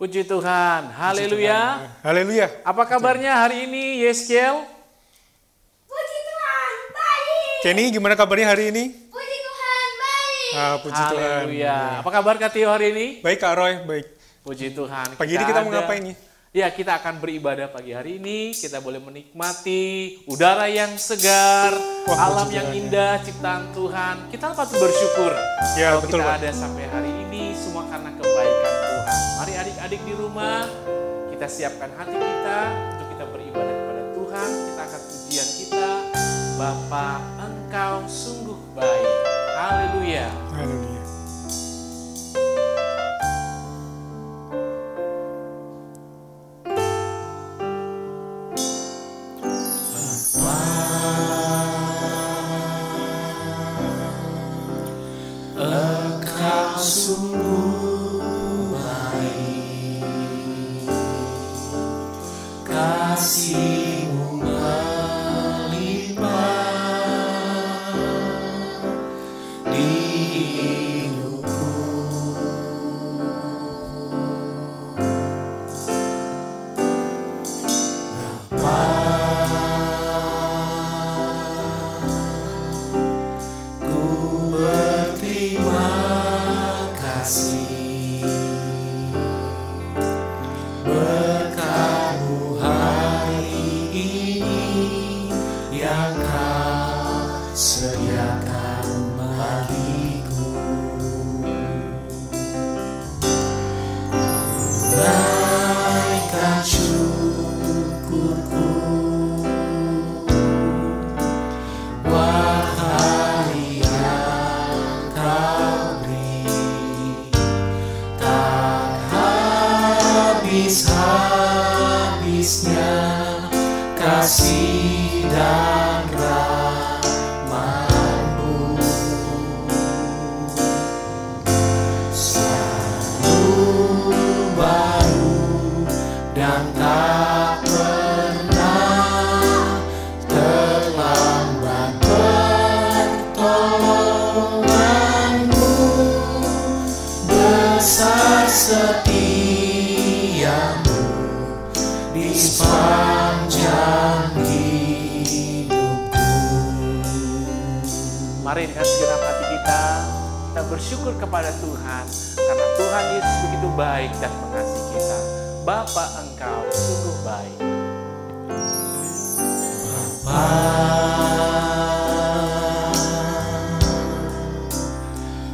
Puji Tuhan, haleluya. Haleluya. Apa kabarnya hari ini, Yeskel? Puji Tuhan, baik. Kenny, gimana kabarnya hari ini? Puji Tuhan, baik. Puji Tuhan. Haleluya. Apa kabar Kak Tio hari ini? Baik Kak Roy, baik. Puji Tuhan. Pagi ini kita mau ngapain nih? Ya, kita akan beribadah pagi hari ini. Kita boleh menikmati udara yang segar, alam yang indah, ciptaan Tuhan. Kita patut bersyukur Ya, kalau betul, kita Pak. ada sampai hari ini, semua karena kebaikan Tuhan. Mari adik-adik di rumah, kita siapkan hati kita untuk kita beribadah kepada Tuhan. Kita akan pujian kita, Bapa, Engkau sungguh baik. Haleluya. Haleluya. Engkau sungguh baik, kasih-Mu melimpah di hidupku. Ku berterima kasih berkat-Mu hari ini yang Kau sediakan bagiku. Naikkan syukurku buat hari yang Kau beri, tak habis-habisnya kasih dan rahmat-Mu. Selalu baru dan tak pernah terlambat pertolongan-Mu. Besar setia-Mu di sepanjang hidupku. Mari dengan segenap hati kita bersyukur kepada Tuhan karena Tuhan Yesus begitu baik dan mengasihi kita. Bapa, Engkau sungguh baik.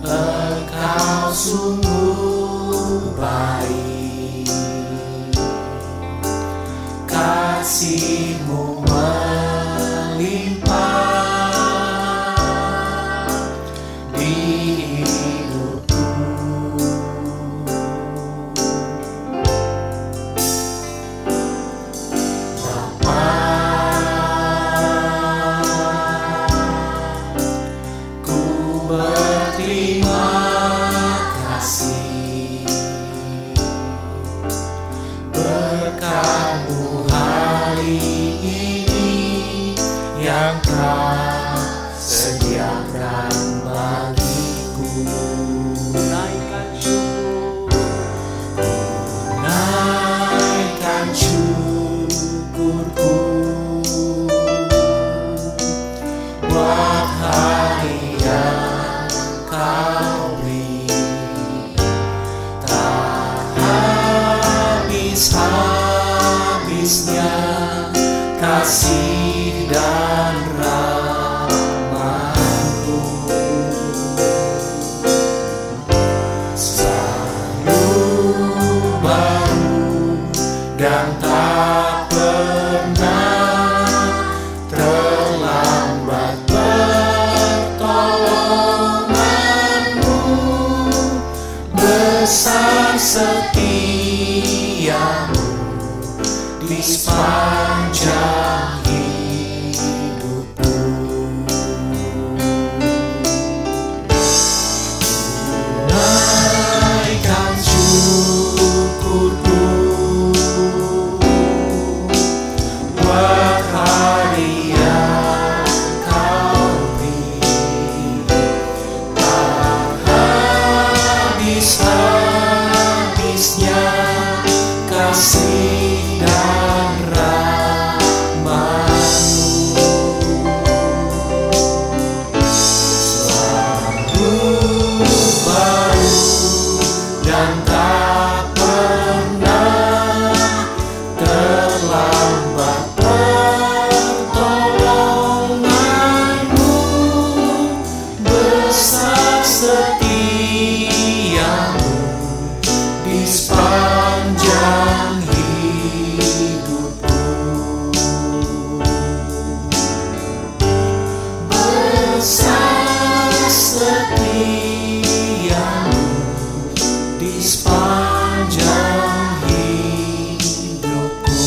Engkau sungguh baik, kasih-Mu melimpah di hidupku. Bapa, ku berterima kasih berkat-Mu hari ini yang Kau sediakan bagiku. Naikkan syukurku buat hari yang Kau beri, tak habis-habisnya kasih dan rahmat-Mu. Selalu baru dan tak pernah terlambat pertolongan-Mu. Besar setia-Mu di sepanjang hidupku. Naikkan syukurku buat hari yang Kau beri, tak habis-habis setiamu di sepanjang hidupku. Besar setiamu di sepanjang hidupku.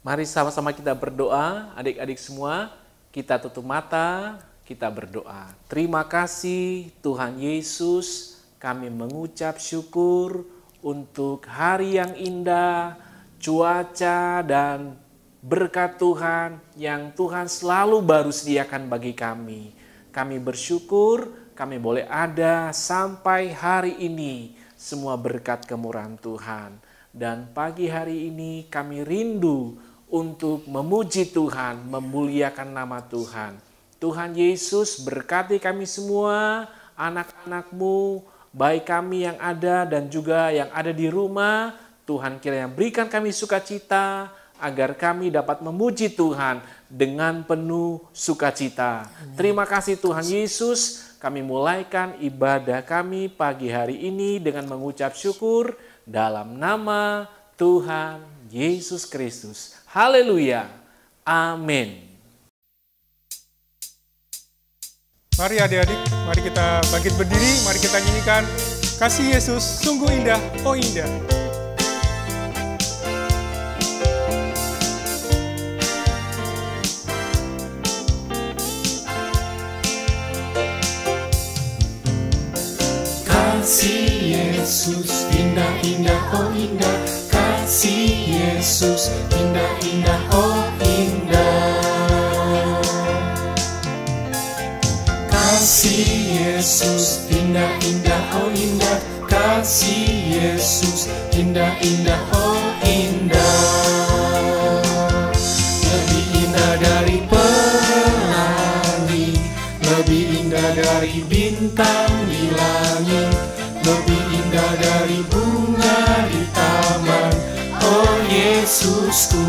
Mari sama-sama kita berdoa, adik-adik semua. Kita tutup mata, kita berdoa. Terima kasih Tuhan Yesus, kami mengucap syukur untuk hari yang indah, cuaca dan berkat Tuhan yang Tuhan selalu baru sediakan bagi kami. Kami bersyukur, kami boleh ada sampai hari ini, semua berkat kemurahan Tuhan. Dan pagi hari ini kami rindu untuk memuji Tuhan, memuliakan nama Tuhan. Tuhan Yesus berkati kami semua, anak-anak-Mu, baik kami yang ada dan juga yang ada di rumah. Tuhan kiranya berikan kami sukacita, agar kami dapat memuji Tuhan dengan penuh sukacita. Terima kasih Tuhan Yesus, kami mulaikan ibadah kami pagi hari ini dengan mengucap syukur dalam nama Tuhan Yesus Kristus. Haleluya. Amin. Mari adik-adik, mari kita bangkit berdiri, mari kita nyanyikan Kasih Yesus sungguh indah, oh indah. Kasih Yesus indah-indah, oh indah. Kasih Yesus indah-indah, oh indah. Kasih Yesus indah-indah, oh indah. Kasih Yesus indah-indah, oh indah. Lebih indah dari pelangi, lebih indah dari bintang di langit, lebih indah dari bunga di taman, oh Yesusku.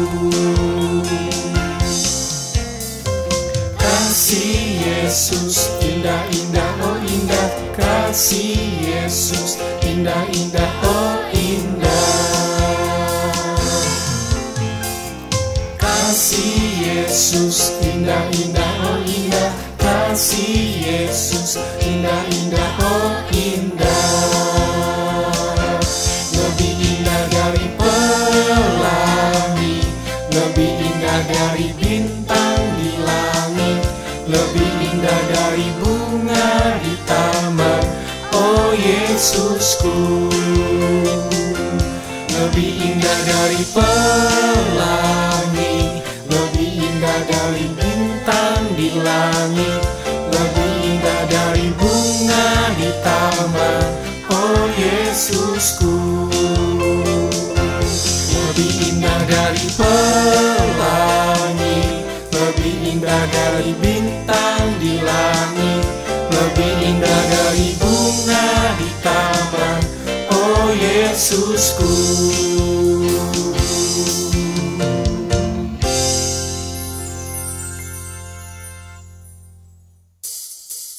Kasih Yesus indah-indah, oh indah. Kasih Yesus indah-indah, oh indah. Kasih Yesus indah-indah, oh indah. Kasih Yesus indah-indah, oh indah. Lebih indah dari pelangi, lebih indah dari bintang di langit, lebih indah dari bunga di taman, oh Yesusku. Lebih indah dari pelangi, lebih indah dari bintang di langit, lebih indah dari bunga di taman, oh Yesusku. Lebih indah dari pelangi, lebih indah dari bintang di langit, lebih indah dari bunga di taman, oh Yesusku.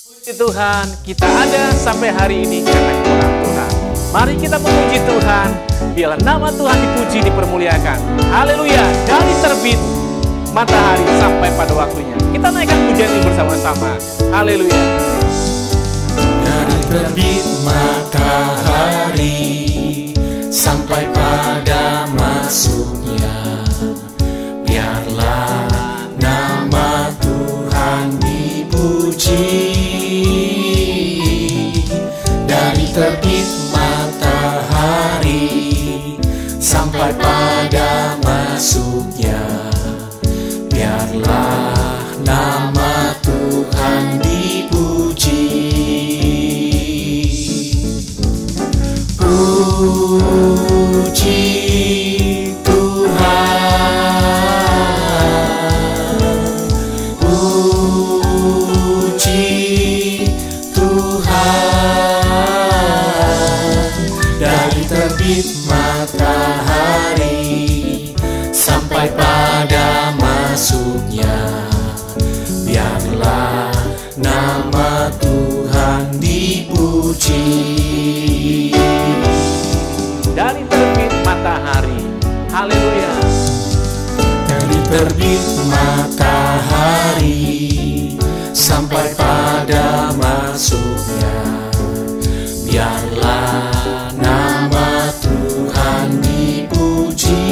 Puji Tuhan, kita ada sampai hari ini karena kemurahan Tuhan. Mari kita memuji Tuhan, biarlah nama Tuhan dipuji, dipermuliakan. Haleluya, dari terbit matahari sampai pada waktunya. Kita naikkan pujian ini bersama-sama. Haleluya. Dari terbit matahari sampai pada masuknya, biarlah nama Tuhan dipuji. Dari terbit matahari sampai pada masuknya, biarlah nama Tuhan dipuji. Puji Tuhan, masuknya. Biarlah nama Tuhan dipuji. Dari terbit matahari, haleluya. Dari terbit matahari sampai pada masuknya, biarlah nama Tuhan dipuji.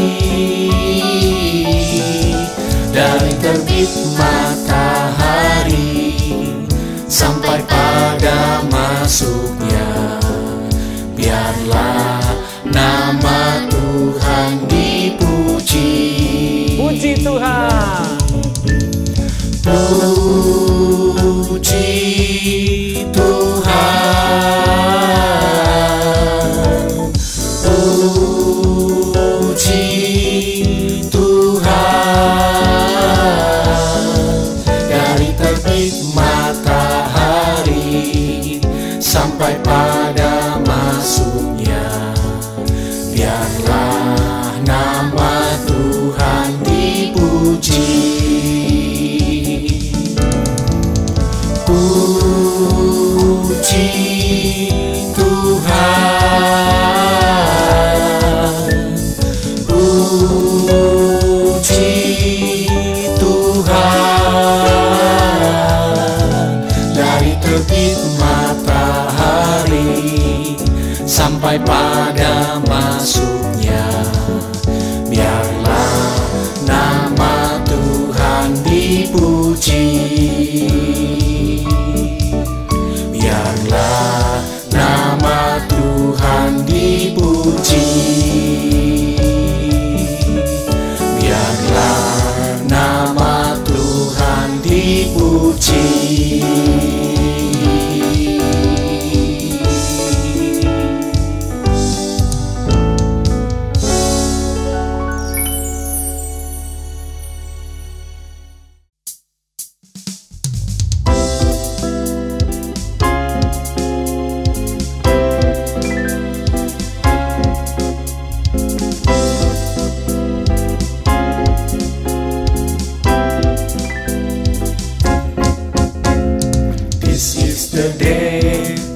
Dari terbit matahari sampai pada masuknya, biarlah nama Tuhan dipuji. Puji Tuhan. Puji Tuhan, puji Tuhan. Dari terbit matahari sampai pada masuknya, biarlah nama Tuhan dipuji. Puji Tuhan, puji Tuhan. Dari terbit matahari sampai pada masuknya, biarlah nama Tuhan dipuji. Biarlah nama Tuhan dipuji. Biarlah nama Tuhan dipuji.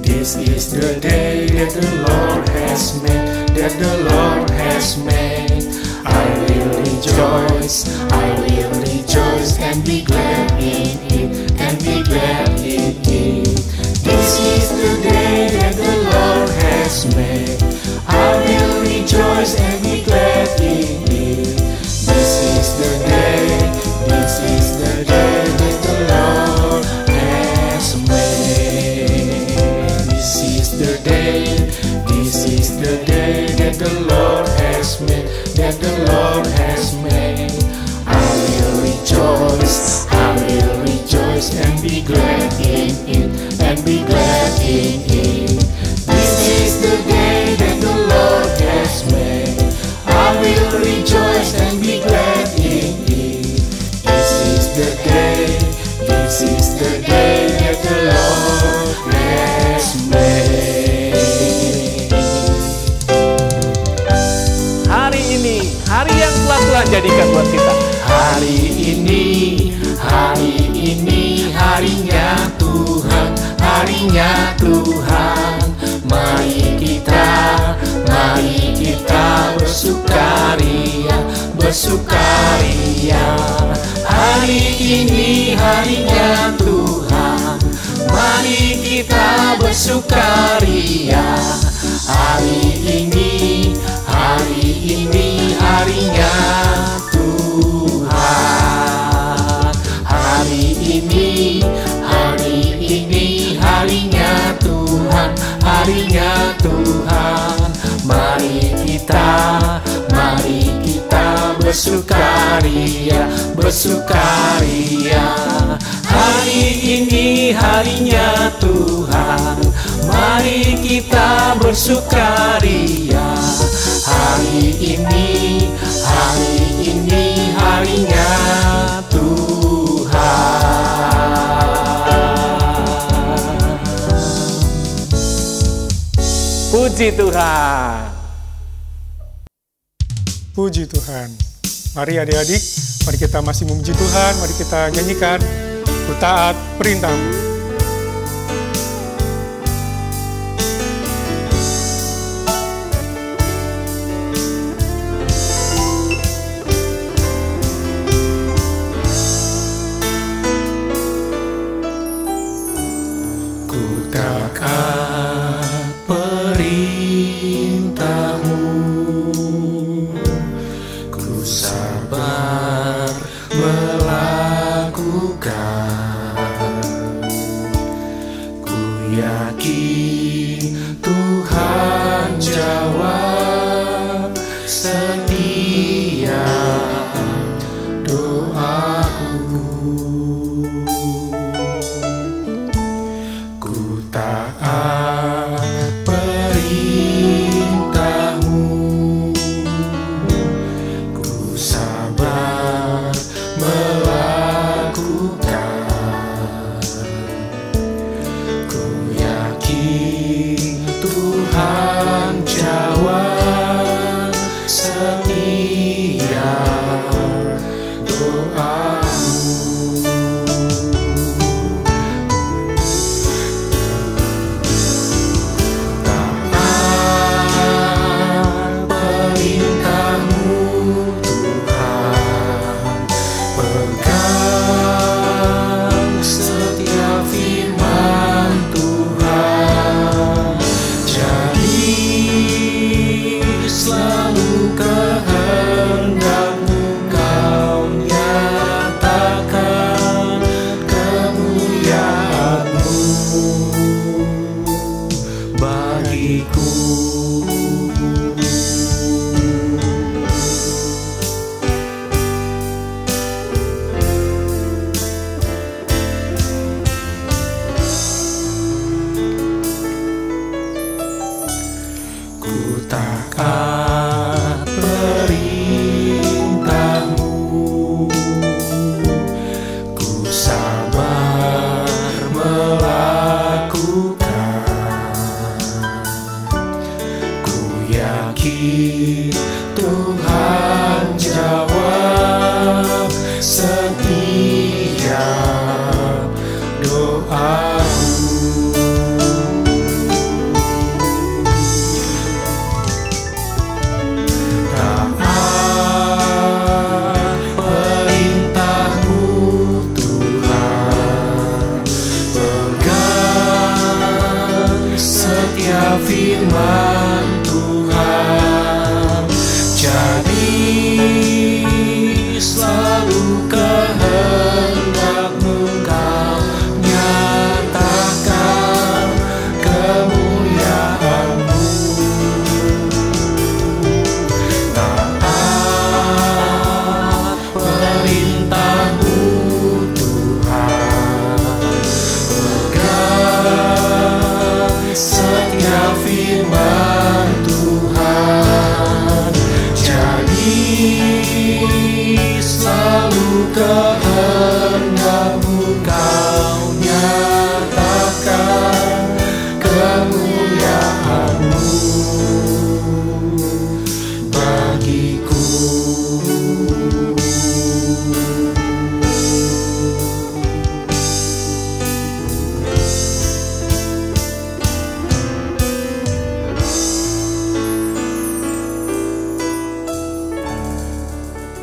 This is the day that the Lord has made, that the Lord has made. I will rejoice and be glad in it, and be glad in it. This is the day that the Lord has made. I will rejoice and be glad in it. This is the day that the Lord has made. This is the day that the Lord has made, that the Lord has made. I will rejoice and be glad in it, and be glad in it. This is the day that the Lord has made. I will rejoice and be glad in it. This is the day that the Lord has made. Hari ini, hari yang telah Tuhan jadikan buat kita. Hari ini harinya Tuhan, harinya Tuhan. Mari kita bersukaria, bersukaria. Hari ini harinya Tuhan, mari kita bersukaria. Hari ini harinya Tuhan. Hari ini harinya Tuhan, harinya Tuhan. Mari kita bersukaria, bersukaria. Hari ini harinya Tuhan, mari kita bersukaria. Hari ini harinya Tuhan. Puji Tuhan. Puji Tuhan. Mari adik-adik, Mari kita masih memuji Tuhan, mari kita nyanyikan Ku taat perintah-Mu.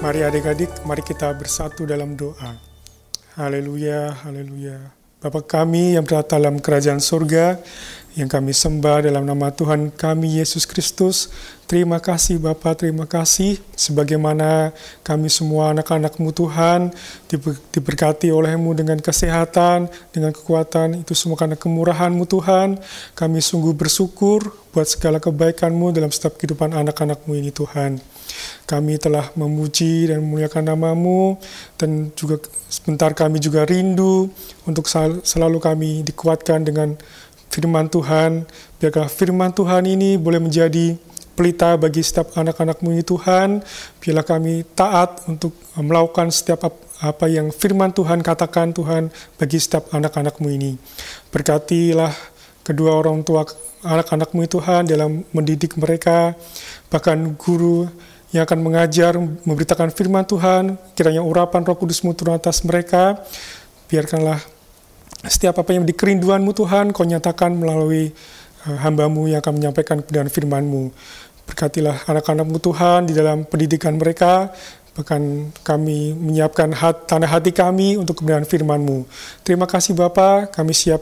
Mari adik-adik, mari kita bersatu dalam doa. Haleluya, haleluya. Bapa kami yang berada dalam kerajaan surga, yang kami sembah dalam nama Tuhan kami Yesus Kristus. Terima kasih Bapa, terima kasih. Sebagaimana kami semua anak-anak-Mu Tuhan, diberkati oleh-Mu dengan kesehatan, dengan kekuatan, itu semua karena kemurahan-Mu Tuhan. Kami sungguh bersyukur buat segala kebaikan-Mu dalam setiap kehidupan anak-anak-Mu ini Tuhan. Kami telah memuji dan memuliakan nama-Mu, dan juga sebentar kami juga rindu untuk selalu kami dikuatkan dengan firman Tuhan. Biarlah firman Tuhan ini boleh menjadi pelita bagi setiap anak-anak-Mu ini Tuhan. Biarlah kami taat untuk melakukan setiap apa yang firman Tuhan katakan Tuhan bagi setiap anak-anak-Mu ini. Berkatilah kedua orang tua anak-anak-Mu Tuhan dalam mendidik mereka, bahkan guru yang akan mengajar, memberitakan firman Tuhan. Kiranya urapan Roh Kudus-Mu turun atas mereka. Biarkanlah setiap apa yang dikerinduan-Mu Tuhan, Kau nyatakan melalui hamba-Mu yang akan menyampaikan kebenaran firman-Mu. Berkatilah anak-anak-Mu Tuhan di dalam pendidikan mereka, bahkan kami menyiapkan tanah hati kami untuk kebenaran firman-Mu. Terima kasih Bapa, kami siap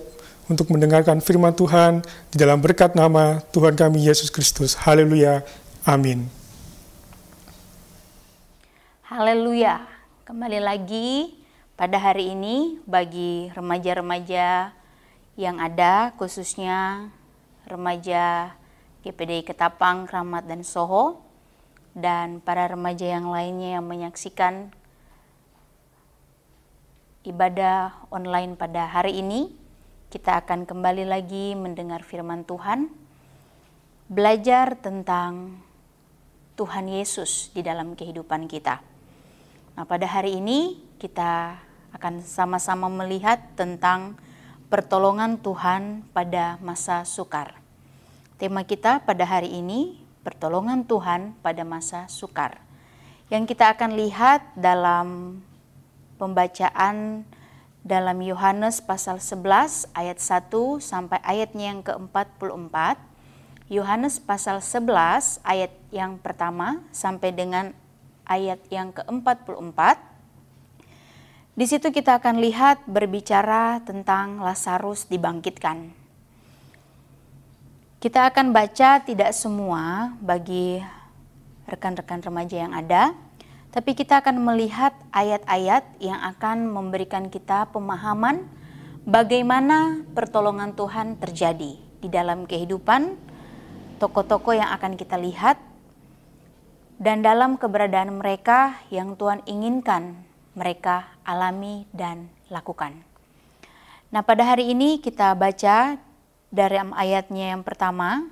untuk mendengarkan firman Tuhan di dalam berkat nama Tuhan kami Yesus Kristus. Haleluya. Amin. Haleluya. Kembali lagi pada hari ini bagi remaja-remaja yang ada, khususnya remaja GPD Ketapang, Kramat, dan Soho, dan para remaja yang lainnya yang menyaksikan ibadah online pada hari ini. Kita akan kembali lagi mendengar firman Tuhan, belajar tentang Tuhan Yesus di dalam kehidupan kita. Nah, pada hari ini kita akan sama-sama melihat tentang pertolongan Tuhan pada masa sukar. Tema kita pada hari ini, pertolongan Tuhan pada masa sukar. Yang kita akan lihat dalam pembacaan dalam Yohanes pasal 11 ayat 1 sampai ayatnya yang ke-44. Yohanes pasal 11 ayat yang pertama sampai dengan ayat yang ke-44. Di situ kita akan lihat berbicara tentang Lazarus dibangkitkan. Kita akan baca tidak semua bagi rekan-rekan remaja yang ada, tapi kita akan melihat ayat-ayat yang akan memberikan kita pemahaman bagaimana pertolongan Tuhan terjadi di dalam kehidupan tokoh-tokoh yang akan kita lihat dan dalam keberadaan mereka yang Tuhan inginkan mereka alami dan lakukan. Nah, pada hari ini kita baca dari ayatnya yang pertama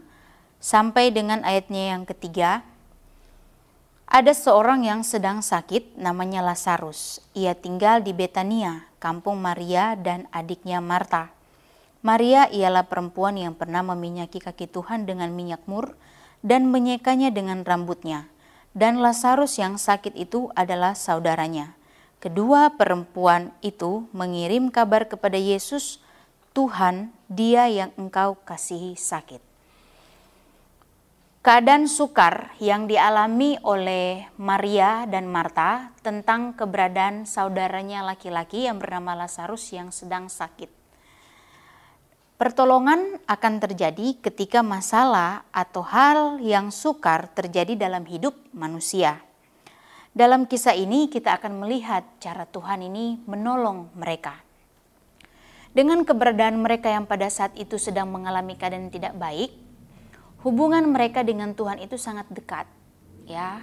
sampai dengan ayatnya yang ketiga. Ada seorang yang sedang sakit, namanya Lazarus. Ia tinggal di Betania, kampung Maria dan adiknya Marta. Maria ialah perempuan yang pernah meminyaki kaki Tuhan dengan minyak mur dan menyekanya dengan rambutnya. Dan Lazarus yang sakit itu adalah saudaranya. Kedua perempuan itu mengirim kabar kepada Yesus, Tuhan, Dia yang Engkau kasihi sakit. Keadaan sukar yang dialami oleh Maria dan Marta tentang keberadaan saudaranya laki-laki yang bernama Lazarus yang sedang sakit. Pertolongan akan terjadi ketika masalah atau hal yang sukar terjadi dalam hidup manusia. Dalam kisah ini kita akan melihat cara Tuhan ini menolong mereka. Dengan keberadaan mereka yang pada saat itu sedang mengalami keadaan tidak baik, hubungan mereka dengan Tuhan itu sangat dekat, ya.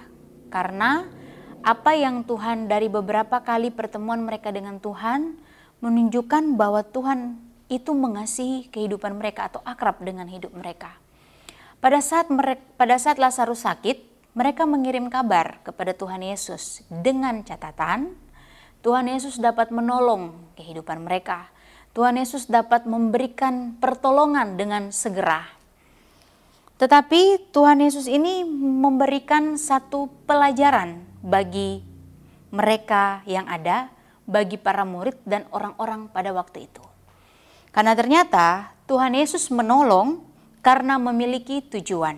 Karena apa yang Tuhan dari beberapa kali pertemuan mereka dengan Tuhan menunjukkan bahwa Tuhan itu mengasihi kehidupan mereka atau akrab dengan hidup mereka. Pada saat Lazarus sakit, mereka mengirim kabar kepada Tuhan Yesus dengan catatan Tuhan Yesus dapat menolong kehidupan mereka. Tuhan Yesus dapat memberikan pertolongan dengan segera. Tetapi Tuhan Yesus ini memberikan satu pelajaran bagi mereka yang ada, bagi para murid dan orang-orang pada waktu itu. Karena ternyata Tuhan Yesus menolong karena memiliki tujuan.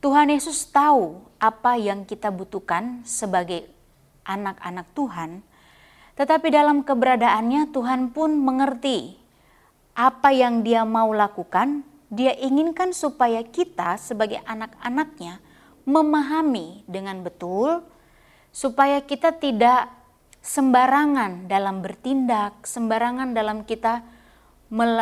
Tuhan Yesus tahu apa yang kita butuhkan sebagai anak-anak Tuhan, tetapi dalam keberadaannya Tuhan pun mengerti apa yang Dia mau lakukan. Dia inginkan supaya kita sebagai anak-anaknya memahami dengan betul, supaya kita tidak sembarangan dalam bertindak, sembarangan dalam kita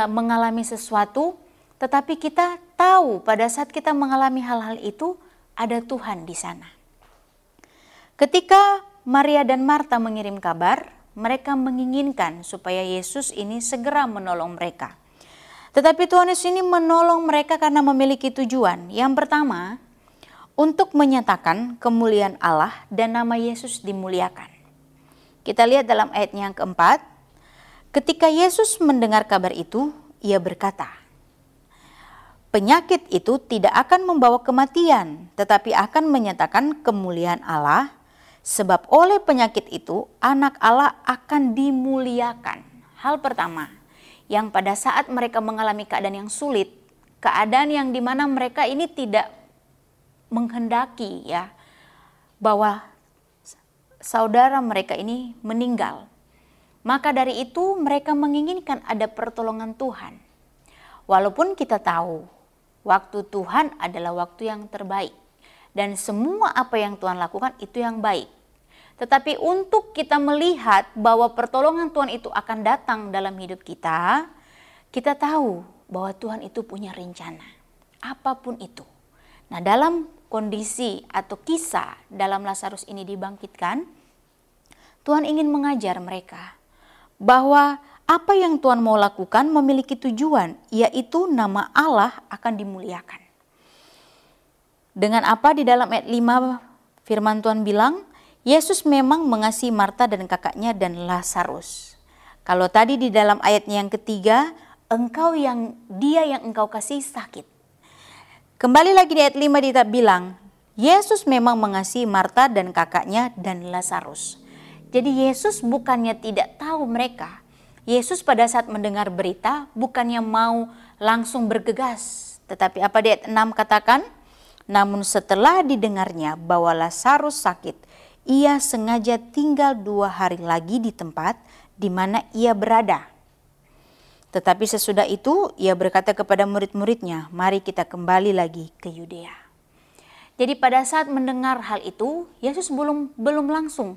mengalami sesuatu, tetapi kita tahu pada saat kita mengalami hal-hal itu ada Tuhan di sana. Ketika Maria dan Marta mengirim kabar, mereka menginginkan supaya Yesus ini segera menolong mereka. Tetapi Tuhan Yesus ini menolong mereka karena memiliki tujuan. Yang pertama, untuk menyatakan kemuliaan Allah dan nama Yesus dimuliakan. Kita lihat dalam ayatnya yang keempat, ketika Yesus mendengar kabar itu, Ia berkata, penyakit itu tidak akan membawa kematian, tetapi akan menyatakan kemuliaan Allah, sebab oleh penyakit itu anak Allah akan dimuliakan. Hal pertama, yang pada saat mereka mengalami keadaan yang sulit, keadaan yang dimana mereka ini tidak menghendaki ya, bahwa saudara mereka ini meninggal. Maka dari itu mereka menginginkan ada pertolongan Tuhan. Walaupun kita tahu waktu Tuhan adalah waktu yang terbaik. Dan semua apa yang Tuhan lakukan itu yang baik. Tetapi untuk kita melihat bahwa pertolongan Tuhan itu akan datang dalam hidup kita, kita tahu bahwa Tuhan itu punya rencana. Apapun itu. Nah, dalam kondisi atau kisah dalam Lazarus ini dibangkitkan, Tuhan ingin mengajar mereka bahwa apa yang Tuhan mau lakukan memiliki tujuan, yaitu nama Allah akan dimuliakan. Dengan apa di dalam ayat 5 firman Tuhan bilang, Yesus memang mengasihi Marta dan kakaknya dan Lazarus. Kalau tadi di dalam ayatnya yang ketiga, dia yang engkau kasih sakit. Kembali lagi di ayat 5 dia bilang, Yesus memang mengasihi Marta dan kakaknya dan Lazarus. Jadi Yesus bukannya tidak tahu mereka. Yesus pada saat mendengar berita bukannya mau langsung bergegas. Tetapi apa di ayat 6 katakan? Namun setelah didengarnya bahwa Lazarus sakit, ia sengaja tinggal 2 hari lagi di tempat di mana ia berada. Tetapi sesudah itu ia berkata kepada murid-muridnya, mari kita kembali lagi ke Yudea. Jadi pada saat mendengar hal itu, Yesus belum langsung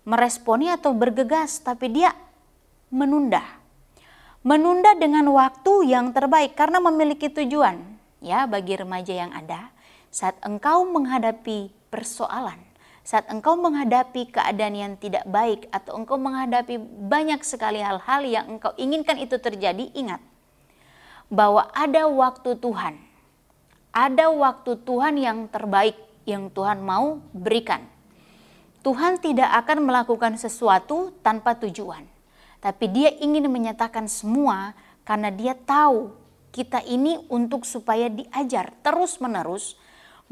meresponi atau bergegas, tapi dia menunda. Menunda dengan waktu yang terbaik karena memiliki tujuan. Ya, bagi remaja yang ada, saat engkau menghadapi persoalan, saat engkau menghadapi keadaan yang tidak baik atau engkau menghadapi banyak sekali hal-hal yang engkau inginkan itu terjadi, ingat bahwa ada waktu Tuhan. Ada waktu Tuhan yang terbaik yang Tuhan mau berikan. Tuhan tidak akan melakukan sesuatu tanpa tujuan. Tapi dia ingin menyatakan semua karena dia tahu kita ini untuk supaya diajar terus-menerus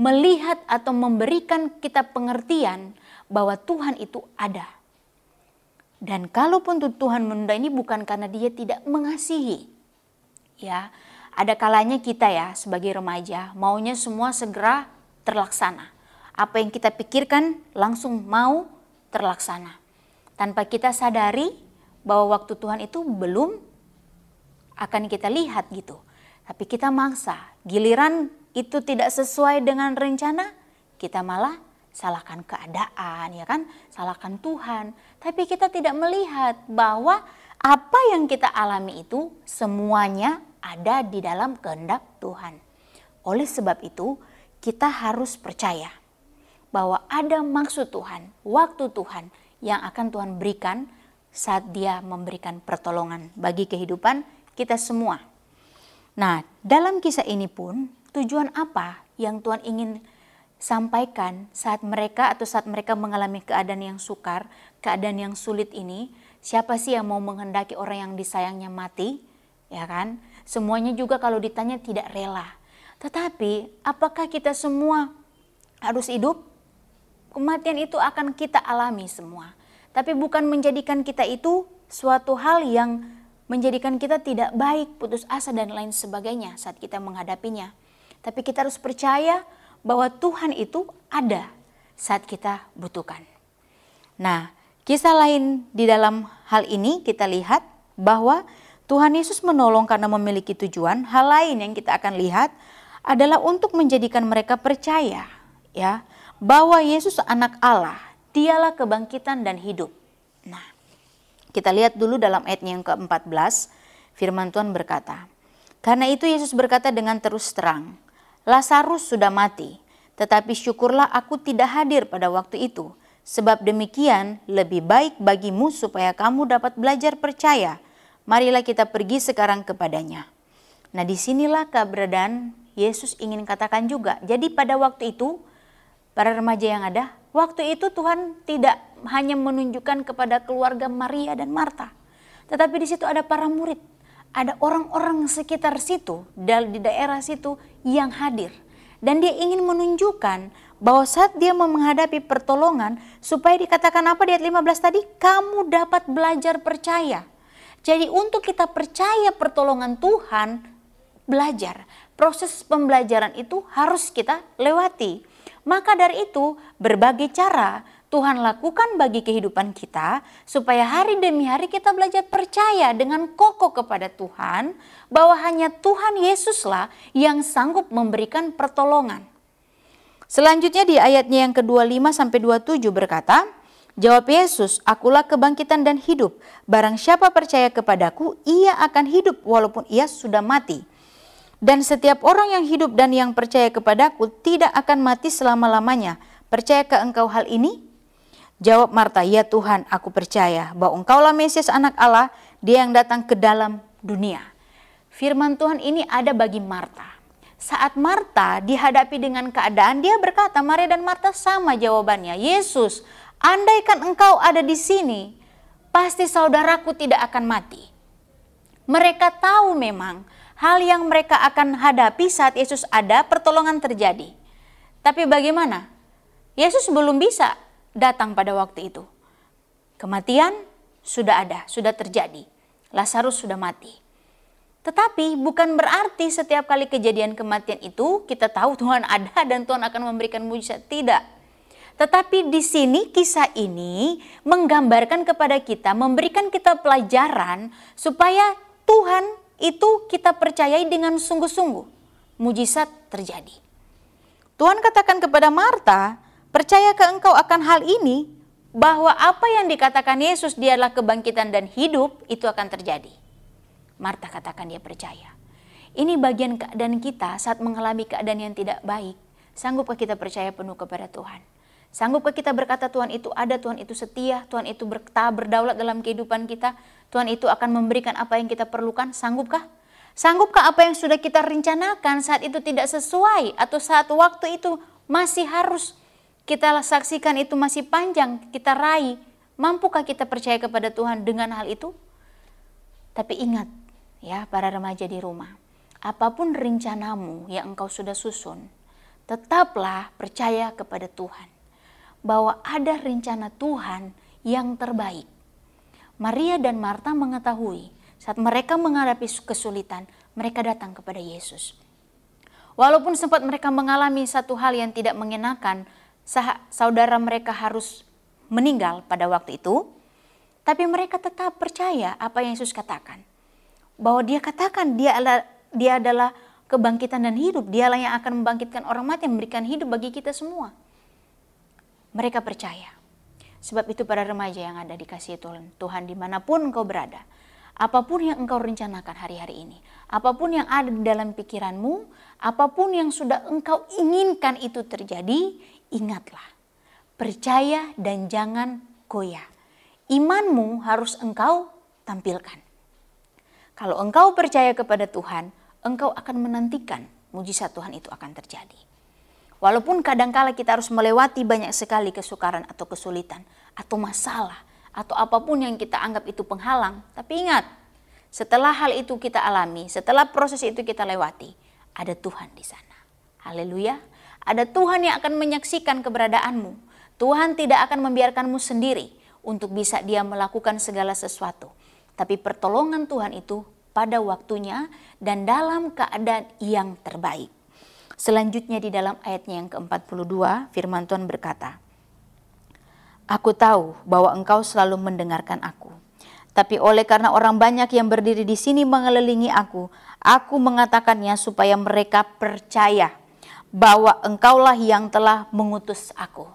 melihat atau memberikan kita pengertian bahwa Tuhan itu ada. Dan kalaupun Tuhan menunda ini bukan karena dia tidak mengasihi. Ya, ada kalanya kita ya sebagai remaja maunya semua segera terlaksana. Apa yang kita pikirkan langsung mau terlaksana. Tanpa kita sadari bahwa waktu Tuhan itu belum akan kita lihat gitu. Tapi kita maksa, giliran itu tidak sesuai dengan rencana, kita malah salahkan keadaan, ya kan? Salahkan Tuhan. Tapi kita tidak melihat bahwa apa yang kita alami itu semuanya ada di dalam kehendak Tuhan. Oleh sebab itu, kita harus percaya bahwa ada maksud Tuhan, waktu Tuhan yang akan Tuhan berikan saat dia memberikan pertolongan bagi kehidupan kita semua. Nah, dalam kisah ini pun tujuan apa yang Tuhan ingin sampaikan saat mereka mengalami keadaan yang sukar, keadaan yang sulit ini? Siapa sih yang mau menghendaki orang yang disayangnya mati? Ya kan? Semuanya juga kalau ditanya tidak rela. Tetapi apakah kita semua harus hidup? Kematian itu akan kita alami semua. Tapi bukan menjadikan kita itu suatu hal yang menjadikan kita tidak baik, putus asa dan lain sebagainya saat kita menghadapinya. Tapi kita harus percaya bahwa Tuhan itu ada saat kita butuhkan. Nah, kisah lain di dalam hal ini kita lihat bahwa Tuhan Yesus menolong karena memiliki tujuan. Hal lain yang kita akan lihat adalah untuk menjadikan mereka percaya ya bahwa Yesus anak Allah, dialah kebangkitan dan hidup. Nah, kita lihat dulu dalam ayatnya yang ke-14, firman Tuhan berkata, karena itu Yesus berkata dengan terus terang, Lazarus sudah mati, tetapi syukurlah aku tidak hadir pada waktu itu, sebab demikian lebih baik bagimu supaya kamu dapat belajar percaya. Marilah kita pergi sekarang kepadanya. Nah, disinilah keberadaan Yesus ingin katakan juga. Jadi pada waktu itu, para remaja yang ada, waktu itu Tuhan tidak hanya menunjukkan kepada keluarga Maria dan Marta. Tetapi di situ ada para murid, ada orang-orang sekitar situ, di daerah situ yang hadir. Dan dia ingin menunjukkan bahwa saat dia mau menghadapi pertolongan, supaya dikatakan apa di ayat 15 tadi? Kamu dapat belajar percaya. Jadi untuk kita percaya pertolongan Tuhan, belajar. Proses pembelajaran itu harus kita lewati. Maka dari itu berbagai cara Tuhan lakukan bagi kehidupan kita, supaya hari demi hari kita belajar percaya dengan kokoh kepada Tuhan, bahwa hanya Tuhan Yesuslah yang sanggup memberikan pertolongan. Selanjutnya di ayatnya yang ke-25 sampai 27 berkata, jawab Yesus, akulah kebangkitan dan hidup. Barang siapa percaya kepadaku, ia akan hidup walaupun ia sudah mati. Dan setiap orang yang hidup dan yang percaya kepadaku tidak akan mati selama-lamanya. Percayakah engkau hal ini? Jawab Marta, ya Tuhan, aku percaya bahwa engkaulah Mesias anak Allah, dia yang datang ke dalam dunia. Firman Tuhan ini ada bagi Marta. Saat Marta dihadapi dengan keadaan, dia berkata, Maria dan Marta sama jawabannya. Yesus, andaikan engkau ada di sini, pasti saudaraku tidak akan mati. Mereka tahu memang hal yang mereka akan hadapi saat Yesus ada, pertolongan terjadi. Tapi bagaimana? Yesus belum bisa datang pada waktu itu. Kematian sudah ada, sudah terjadi. Lazarus sudah mati. Tetapi bukan berarti setiap kali kejadian kematian itu kita tahu Tuhan ada dan Tuhan akan memberikan mujizat. Tidak. Tetapi di sini kisah ini menggambarkan kepada kita, memberikan kita pelajaran supaya Tuhan itu kita percayai dengan sungguh-sungguh. Mujizat terjadi. Tuhan katakan kepada Marta, percayakah engkau akan hal ini? Bahwa apa yang dikatakan Yesus dia adalah kebangkitan dan hidup, itu akan terjadi. Marta katakan dia percaya. Ini bagian keadaan kita saat mengalami keadaan yang tidak baik. Sanggupkah kita percaya penuh kepada Tuhan? Sanggupkah kita berkata Tuhan itu ada, Tuhan itu setia, Tuhan itu berdaulat dalam kehidupan kita, Tuhan itu akan memberikan apa yang kita perlukan? Sanggupkah? Sanggupkah apa yang sudah kita rencanakan saat itu tidak sesuai atau saat waktu itu masih harus kita saksikan itu masih panjang, kita raih? Mampukah kita percaya kepada Tuhan dengan hal itu? Tapi ingat ya para remaja di rumah, apapun rencanamu yang engkau sudah susun, tetaplah percaya kepada Tuhan. Bahwa ada rencana Tuhan yang terbaik. Maria dan Marta mengetahui saat mereka menghadapi kesulitan, mereka datang kepada Yesus. Walaupun sempat mereka mengalami satu hal yang tidak mengenakan, saudara mereka harus meninggal pada waktu itu, tapi mereka tetap percaya apa yang Yesus katakan. Bahwa dia katakan dia adalah kebangkitan dan hidup, dialah yang akan membangkitkan orang mati, memberikan hidup bagi kita semua. Mereka percaya. Sebab itu para remaja yang ada dikasihi Tuhan dimanapun engkau berada. Apapun yang engkau rencanakan hari-hari ini. Apapun yang ada di dalam pikiranmu. Apapun yang sudah engkau inginkan itu terjadi. Ingatlah. Percaya dan jangan goyah. Imanmu harus engkau tampilkan. Kalau engkau percaya kepada Tuhan, engkau akan menantikan mujizat Tuhan itu akan terjadi. Walaupun kadangkala kita harus melewati banyak sekali kesukaran atau kesulitan, atau masalah, atau apapun yang kita anggap itu penghalang. Tapi ingat, setelah hal itu kita alami, setelah proses itu kita lewati, ada Tuhan di sana. Haleluya. Ada Tuhan yang akan menyaksikan keberadaanmu. Tuhan tidak akan membiarkanmu sendiri untuk bisa dia melakukan segala sesuatu. Tapi pertolongan Tuhan itu pada waktunya dan dalam keadaan yang terbaik. Selanjutnya di dalam ayatnya yang ke-42, firman Tuhan berkata, aku tahu bahwa engkau selalu mendengarkan aku. Tapi oleh karena orang banyak yang berdiri di sini mengelilingi aku mengatakannya supaya mereka percaya bahwa engkaulah yang telah mengutus aku.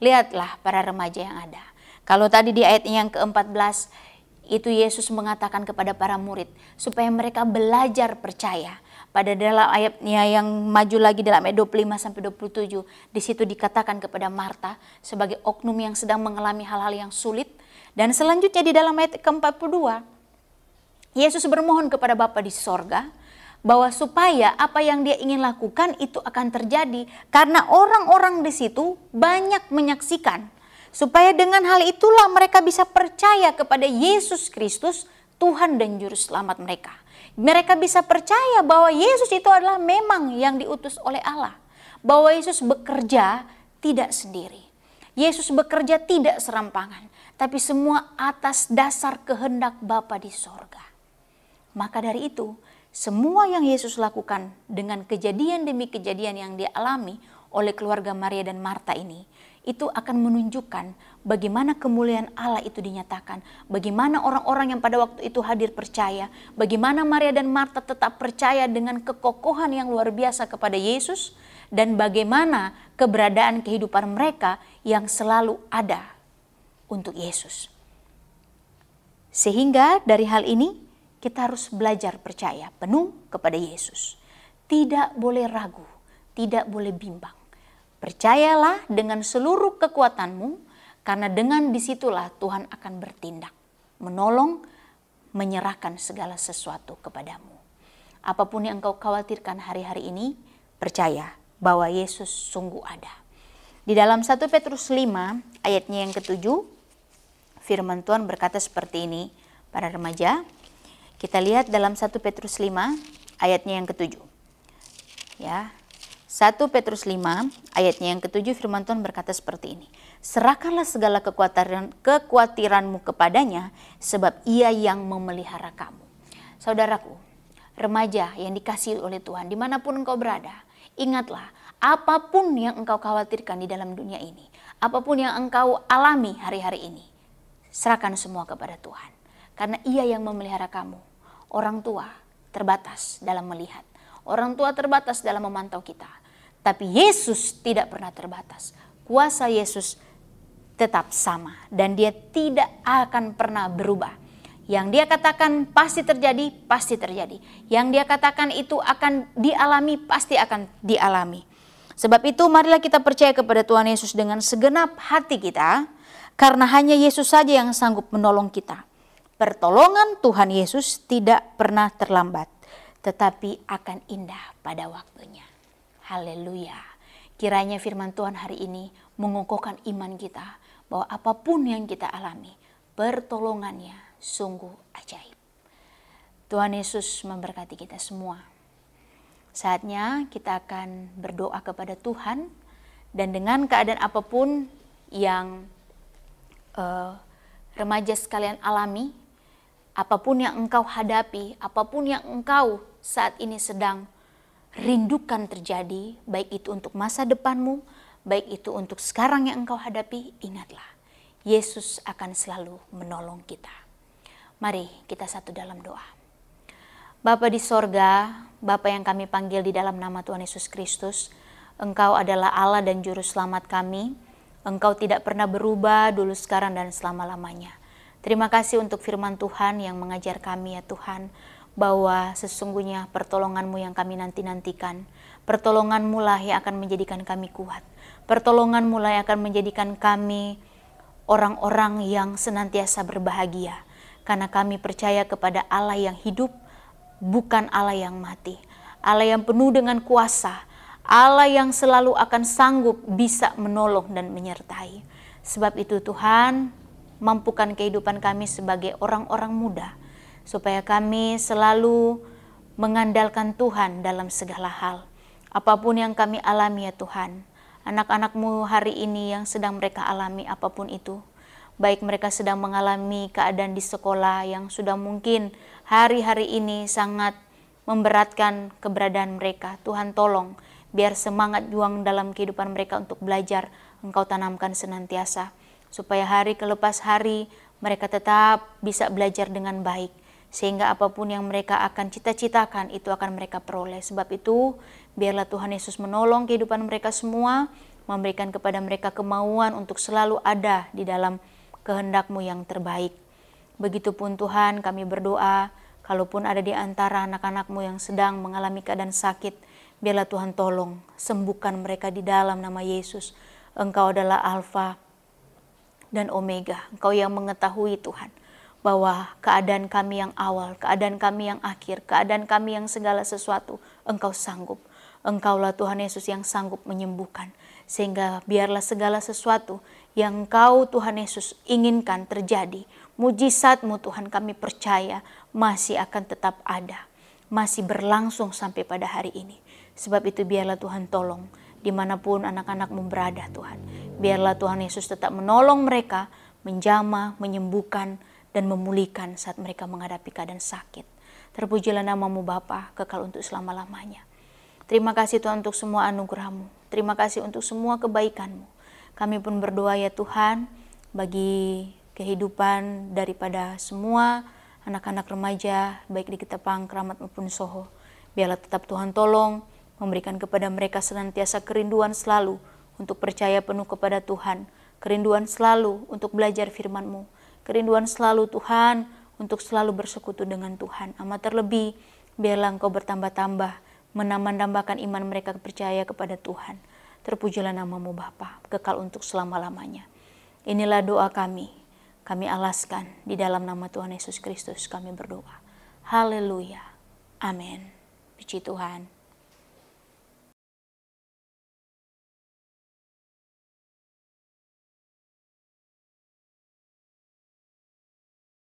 Lihatlah para remaja yang ada. Kalau tadi di ayat yang ke-14, itu Yesus mengatakan kepada para murid supaya mereka belajar percaya. Pada dalam ayatnya yang maju lagi dalam ayat 25-27, di situ dikatakan kepada Marta sebagai oknum yang sedang mengalami hal-hal yang sulit. Dan selanjutnya di dalam ayat ke-42, Yesus bermohon kepada Bapa di sorga bahwa supaya apa yang dia ingin lakukan itu akan terjadi. Karena orang-orang di situ banyak menyaksikan. Supaya dengan hal itulah mereka bisa percaya kepada Yesus Kristus, Tuhan dan Juru Selamat mereka. Mereka bisa percaya bahwa Yesus itu adalah memang yang diutus oleh Allah. Bahwa Yesus bekerja tidak sendiri. Yesus bekerja tidak serampangan. Tapi semua atas dasar kehendak Bapa di sorga. Maka dari itu, semua yang Yesus lakukan dengan kejadian demi kejadian yang dialami oleh keluarga Maria dan Marta ini, itu akan menunjukkan bagaimana kemuliaan Allah itu dinyatakan, bagaimana orang-orang yang pada waktu itu hadir percaya, bagaimana Maria dan Marta tetap percaya dengan kekokohan yang luar biasa kepada Yesus, dan bagaimana keberadaan kehidupan mereka yang selalu ada untuk Yesus. Sehingga dari hal ini, kita harus belajar percaya penuh kepada Yesus. Tidak boleh ragu, tidak boleh bimbang. Percayalah dengan seluruh kekuatanmu, karena dengan disitulah Tuhan akan bertindak, menolong, menyerahkan segala sesuatu kepadamu. Apapun yang engkau khawatirkan hari-hari ini, percaya bahwa Yesus sungguh ada. Di dalam 1 Petrus 5 ayatnya yang ke-7, firman Tuhan berkata seperti ini, para remaja. Kita lihat dalam 1 Petrus 5 ayatnya yang ke-7. Ya. 1 Petrus 5 ayatnya yang ke-7 firman Tuhan berkata seperti ini. Serahkanlah segala kekhawatiranmu kepadanya, sebab ia yang memelihara kamu. Saudaraku, remaja yang dikasihi oleh Tuhan, dimanapun engkau berada, ingatlah, apapun yang engkau khawatirkan di dalam dunia ini, apapun yang engkau alami hari-hari ini, serahkan semua kepada Tuhan. Karena ia yang memelihara kamu. Orang tua terbatas dalam melihat. Orang tua terbatas dalam memantau kita. Tapi Yesus tidak pernah terbatas. Kuasa Yesus tetap sama. Dan dia tidak akan pernah berubah. Yang dia katakan pasti terjadi, pasti terjadi. Yang dia katakan itu akan dialami, pasti akan dialami. Sebab itu marilah kita percaya kepada Tuhan Yesus dengan segenap hati kita. Karena hanya Yesus saja yang sanggup menolong kita. Pertolongan Tuhan Yesus tidak pernah terlambat, tetapi akan indah pada waktunya. Haleluya. Kiranya firman Tuhan hari ini mengokohkan iman kita, bahwa apapun yang kita alami, pertolongannya sungguh ajaib. Tuhan Yesus memberkati kita semua. Saatnya kita akan berdoa kepada Tuhan, dan dengan keadaan apapun yang remaja sekalian alami, apapun yang engkau hadapi, apapun yang engkau saat ini sedang rindukan terjadi, baik itu untuk masa depanmu, baik itu untuk sekarang yang engkau hadapi, ingatlah, Yesus akan selalu menolong kita. Mari kita satu dalam doa. Bapa di sorga, Bapa yang kami panggil di dalam nama Tuhan Yesus Kristus, Engkau adalah Allah dan Juru Selamat kami. Engkau tidak pernah berubah dulu, sekarang, dan selama-lamanya. Terima kasih untuk firman Tuhan yang mengajar kami ya Tuhan, bahwa sesungguhnya pertolongan-Mu yang kami nanti-nantikan. Pertolongan-Mu lah yang akan menjadikan kami kuat. Pertolongan-Mu lah yang akan menjadikan kami orang-orang yang senantiasa berbahagia. Karena kami percaya kepada Allah yang hidup, bukan Allah yang mati. Allah yang penuh dengan kuasa. Allah yang selalu akan sanggup bisa menolong dan menyertai. Sebab itu Tuhan, mampukan kehidupan kami sebagai orang-orang muda, supaya kami selalu mengandalkan Tuhan dalam segala hal. Apapun yang kami alami ya Tuhan, anak-anak-Mu hari ini yang sedang mereka alami apapun itu, baik mereka sedang mengalami keadaan di sekolah yang sudah mungkin hari-hari ini sangat memberatkan keberadaan mereka, Tuhan tolong, biar semangat juang dalam kehidupan mereka untuk belajar Engkau tanamkan senantiasa, supaya hari kelepas hari mereka tetap bisa belajar dengan baik, sehingga apapun yang mereka akan cita-citakan itu akan mereka peroleh. Sebab itu biarlah Tuhan Yesus menolong kehidupan mereka semua, memberikan kepada mereka kemauan untuk selalu ada di dalam kehendak-Mu yang terbaik. Begitupun Tuhan kami berdoa, kalaupun ada di antara anak-anak-Mu yang sedang mengalami keadaan sakit, biarlah Tuhan tolong sembuhkan mereka di dalam nama Yesus. Engkau adalah Alfa dan Omega. Engkau yang mengetahui Tuhan, bahwa keadaan kami yang awal, keadaan kami yang akhir, keadaan kami yang segala sesuatu, Engkau sanggup. Engkaulah Tuhan Yesus yang sanggup menyembuhkan. Sehingga biarlah segala sesuatu yang Engkau Tuhan Yesus inginkan terjadi. Mujizat-Mu Tuhan kami percaya masih akan tetap ada, masih berlangsung sampai pada hari ini. Sebab itu biarlah Tuhan tolong dimanapun anak-anak-Mu berada Tuhan. Biarlah Tuhan Yesus tetap menolong mereka, menjamah, menyembuhkan, dan memulihkan saat mereka menghadapi keadaan sakit. Terpujilah nama-Mu Bapa, kekal untuk selama-lamanya. Terima kasih Tuhan untuk semua anugerah-Mu. Terima kasih untuk semua kebaikan-Mu. Kami pun berdoa ya Tuhan, bagi kehidupan daripada semua anak-anak remaja, baik di Ketapang, Keramat maupun Soho. Biarlah tetap Tuhan tolong, memberikan kepada mereka senantiasa kerinduan selalu untuk percaya penuh kepada Tuhan, kerinduan selalu untuk belajar firman-Mu, kerinduan selalu Tuhan untuk selalu bersekutu dengan Tuhan. Amat terlebih, biarlah Engkau bertambah-tambah, menambah-tambahkan iman mereka percaya kepada Tuhan. Terpujilah nama-Mu Bapa, kekal untuk selama-lamanya. Inilah doa kami alaskan di dalam nama Tuhan Yesus Kristus kami berdoa. Haleluya. Amin. Puji Tuhan.